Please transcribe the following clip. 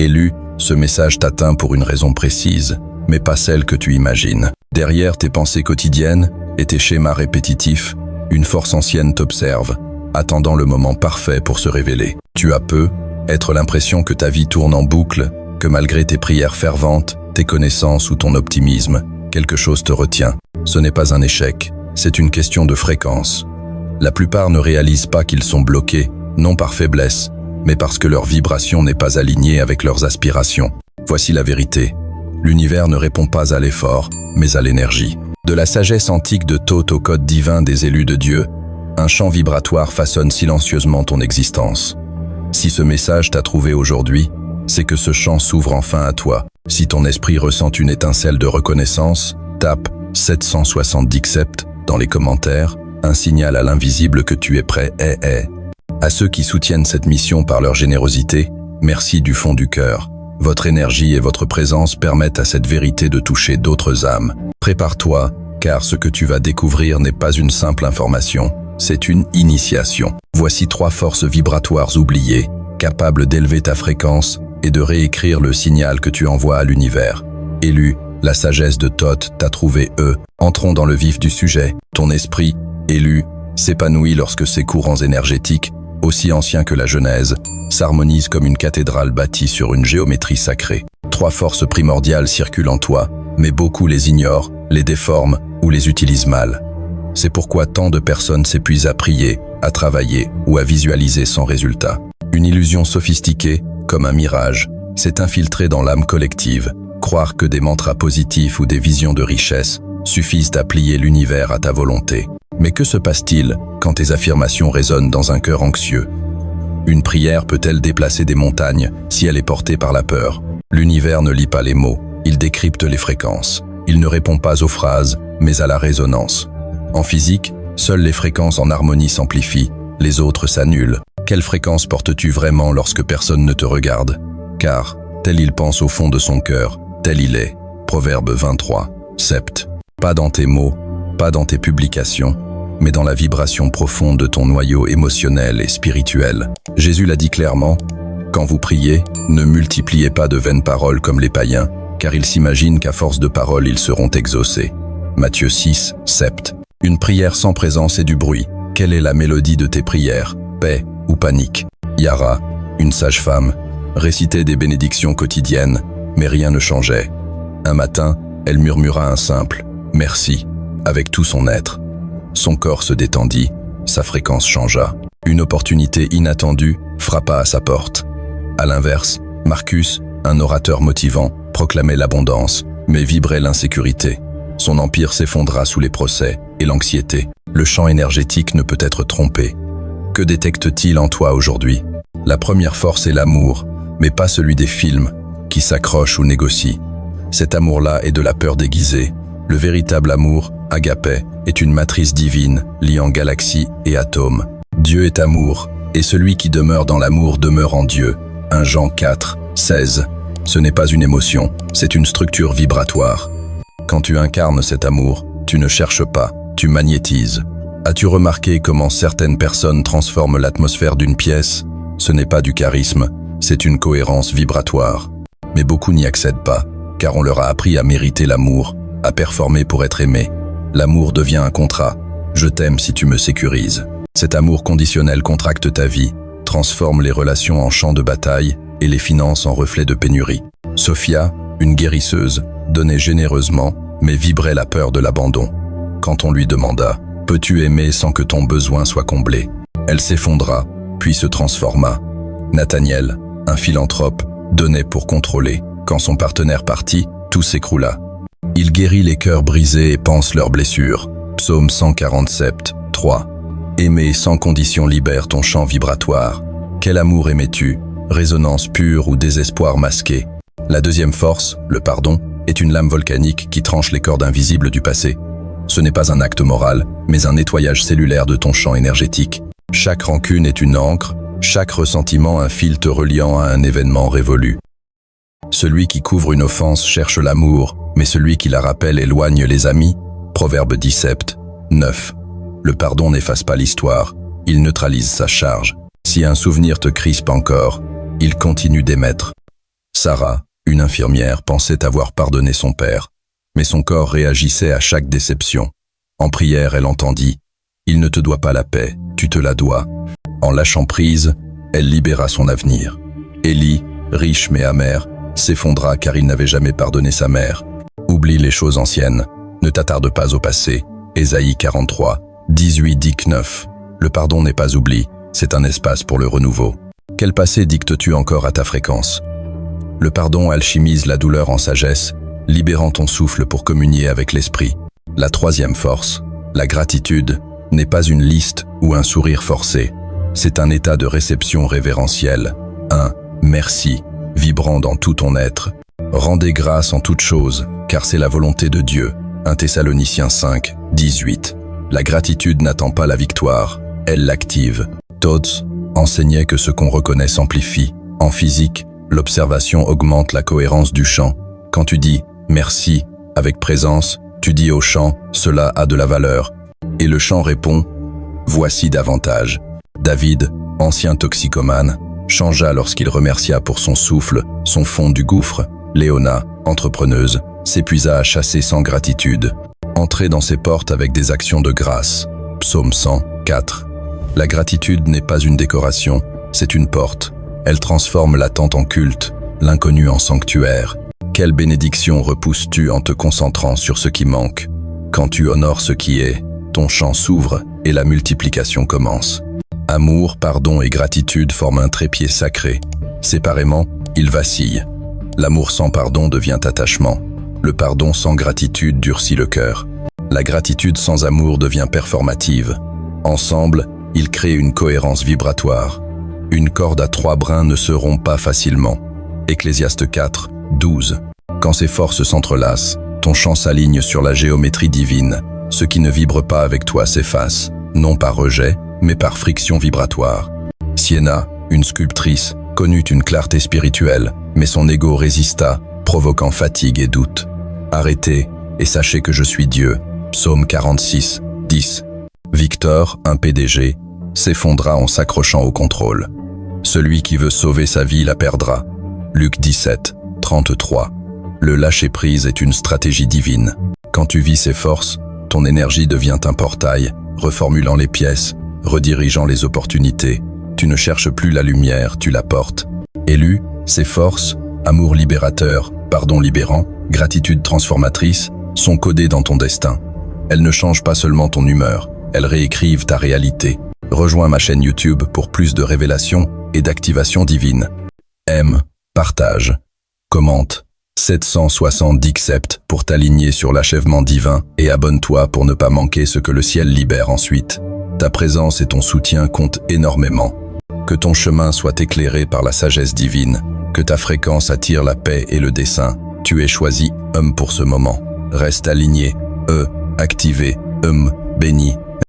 Élu, ce message t'atteint pour une raison précise, mais pas celle que tu imagines. Derrière tes pensées quotidiennes et tes schémas répétitifs, une force ancienne t'observe, attendant le moment parfait pour se révéler. Tu as être l'impression que ta vie tourne en boucle, que malgré tes prières ferventes, tes connaissances ou ton optimisme, quelque chose te retient. Ce n'est pas un échec, c'est une question de fréquence. La plupart ne réalisent pas qu'ils sont bloqués, non par faiblesse, mais parce que leur vibration n'est pas alignée avec leurs aspirations. Voici la vérité. L'univers ne répond pas à l'effort, mais à l'énergie. De la sagesse antique de Thoth au code divin des élus de Dieu, un champ vibratoire façonne silencieusement ton existence. Si ce message t'a trouvé aujourd'hui, c'est que ce champ s'ouvre enfin à toi. Si ton esprit ressent une étincelle de reconnaissance, tape 770 sept dans les commentaires, un signal à l'invisible que tu es prêt. À ceux qui soutiennent cette mission par leur générosité, merci du fond du cœur. Votre énergie et votre présence permettent à cette vérité de toucher d'autres âmes. Prépare-toi, car ce que tu vas découvrir n'est pas une simple information, c'est une initiation. Voici 3 forces vibratoires oubliées, capables d'élever ta fréquence et de réécrire le signal que tu envoies à l'univers. Élu, la sagesse de Thoth t'a trouvé. Entrons dans le vif du sujet. Ton esprit, élu, s'épanouit lorsque ces courants énergétiques, aussi anciens que la Genèse, s'harmonisent comme une cathédrale bâtie sur une géométrie sacrée. 3 forces primordiales circulent en toi, mais beaucoup les ignorent, les déforment ou les utilisent mal. C'est pourquoi tant de personnes s'épuisent à prier, à travailler ou à visualiser sans résultat. Une illusion sophistiquée, comme un mirage, s'est infiltrée dans l'âme collective. Croire que des mantras positifs ou des visions de richesse suffisent à plier l'univers à ta volonté. Mais que se passe-t-il quand tes affirmations résonnent dans un cœur anxieux? Une prière peut-elle déplacer des montagnes si elle est portée par la peur? L'univers ne lit pas les mots, il décrypte les fréquences. Il ne répond pas aux phrases, mais à la résonance. En physique, seules les fréquences en harmonie s'amplifient, les autres s'annulent. Quelle fréquence portes-tu vraiment lorsque personne ne te regarde? Car, tel il pense au fond de son cœur, tel il est. Proverbe 23, sept. Pas dans tes mots, pas dans tes publications, mais dans la vibration profonde de ton noyau émotionnel et spirituel. Jésus l'a dit clairement, « Quand vous priez, ne multipliez pas de vaines paroles comme les païens, car ils s'imaginent qu'à force de paroles ils seront exaucés. » Matthieu 6, sept. Une prière sans présence et du bruit. Quelle est la mélodie de tes prières? Paix ou panique? Yara, une sage-femme, récitait des bénédictions quotidiennes, mais rien ne changeait. Un matin, elle murmura un simple « merci » avec tout son être. Son corps se détendit, sa fréquence changea. Une opportunité inattendue frappa à sa porte. À l'inverse, Marcus, un orateur motivant, proclamait l'abondance, mais vibrait l'insécurité. Son empire s'effondra sous les procès et l'anxiété. Le champ énergétique ne peut être trompé. Que détecte-t-il en toi aujourd'hui? La première force est l'amour, mais pas celui des films, qui s'accrochent ou négocient. Cet amour-là est de la peur déguisée. Le véritable amour, agapé, est une matrice divine, liant galaxies et atomes. Dieu est amour, et celui qui demeure dans l'amour demeure en Dieu. 1 Jean 4, 16. Ce n'est pas une émotion, c'est une structure vibratoire. Quand tu incarnes cet amour, tu ne cherches pas, tu magnétises. As-tu remarqué comment certaines personnes transforment l'atmosphère d'une pièce? Ce n'est pas du charisme, c'est une cohérence vibratoire. Mais beaucoup n'y accèdent pas, car on leur a appris à mériter l'amour, à performer pour être aimé. L'amour devient un contrat. Je t'aime si tu me sécurises. Cet amour conditionnel contracte ta vie, transforme les relations en champ de bataille et les finances en reflet de pénurie. Sophia, une guérisseuse, donnait généreusement, mais vibrait la peur de l'abandon. Quand on lui demanda « Peux-tu aimer sans que ton besoin soit comblé ?» Elle s'effondra, puis se transforma. Nathaniel, un philanthrope, donnait pour contrôler. Quand son partenaire partit, tout s'écroula. Il guérit les cœurs brisés et panse leurs blessures. Psaume 147, 3. Aimer sans condition libère ton champ vibratoire. Quel amour aimais-tu? Résonance pure ou désespoir masqué? La deuxième force, le pardon, est une lame volcanique qui tranche les cordes invisibles du passé. Ce n'est pas un acte moral, mais un nettoyage cellulaire de ton champ énergétique. Chaque rancune est une encre, chaque ressentiment un fil te reliant à un événement révolu. Celui qui couvre une offense cherche l'amour, mais celui qui la rappelle éloigne les amis. Proverbe 17, 9. Le pardon n'efface pas l'histoire, il neutralise sa charge. Si un souvenir te crispe encore, il continue d'émettre. Sarah, une infirmière, pensait avoir pardonné son père, mais son corps réagissait à chaque déception. En prière, elle entendit « Il ne te doit pas la paix, tu te la dois ». En lâchant prise, elle libéra son avenir. Élie, riche mais amer, s'effondra car il n'avait jamais pardonné sa mère. Oublie les choses anciennes, ne t'attarde pas au passé. Ésaïe 43, 18-9. Le pardon n'est pas oubli, c'est un espace pour le renouveau. Quel passé dictes-tu encore à ta fréquence? Le pardon alchimise la douleur en sagesse, libérant ton souffle pour communier avec l'esprit. La troisième force, la gratitude, n'est pas une liste ou un sourire forcé. C'est un état de réception révérentielle. Un merci, vibrant dans tout ton être. Rendez grâce en toutes choses, car c'est la volonté de Dieu. 1 Thessaloniciens 5, 18. La gratitude n'attend pas la victoire, elle l'active. Todd enseignait que ce qu'on reconnaît s'amplifie. En physique, l'observation augmente la cohérence du chant. Quand tu dis « merci » avec présence, tu dis au chant « cela a de la valeur ». Et le chant répond « voici davantage ». David, ancien toxicomane, changea lorsqu'il remercia pour son souffle, son fond du gouffre. Léona, entrepreneuse, s'épuisa à chasser sans gratitude. Entrez dans ses portes avec des actions de grâce. Psaume 104. La gratitude n'est pas une décoration, c'est une porte. Elle transforme l'attente en culte, l'inconnu en sanctuaire. Quelle bénédiction repousses-tu en te concentrant sur ce qui manque? Quand tu honores ce qui est, ton champ s'ouvre et la multiplication commence. Amour, pardon et gratitude forment un trépied sacré. Séparément, ils vacillent. L'amour sans pardon devient attachement. Le pardon sans gratitude durcit le cœur. La gratitude sans amour devient performative. Ensemble, ils créent une cohérence vibratoire. Une corde à 3 brins ne se rompt pas facilement. Ecclésiaste 4, 12. Quand ces forces s'entrelacent, ton chant s'aligne sur la géométrie divine. Ce qui ne vibre pas avec toi s'efface, non par rejet, mais par friction vibratoire. Sienna, une sculptrice, connut une clarté spirituelle, mais son ego résista, provoquant fatigue et doute. Arrêtez, et sachez que je suis Dieu. Psaume 46, 10. Victor, un PDG, s'effondra en s'accrochant au contrôle. Celui qui veut sauver sa vie la perdra. Luc 17, 33. Le lâcher-prise est une stratégie divine. Quand tu vis ces forces, ton énergie devient un portail, reformulant les pièces, redirigeant les opportunités. Tu ne cherches plus la lumière, tu la portes. Élu, ces forces, amour libérateur, pardon libérant, gratitude transformatrice, sont codées dans ton destin. Elles ne changent pas seulement ton humeur, elles réécrivent ta réalité. Rejoins ma chaîne YouTube pour plus de révélations et d'activation divine. Aime, partage, commente. 770 accepte pour t'aligner sur l'achèvement divin et abonne-toi pour ne pas manquer ce que le ciel libère ensuite. Ta présence et ton soutien comptent énormément. Que ton chemin soit éclairé par la sagesse divine, que ta fréquence attire la paix et le dessein. Tu es choisi, homme pour ce moment. Reste aligné, activé, béni.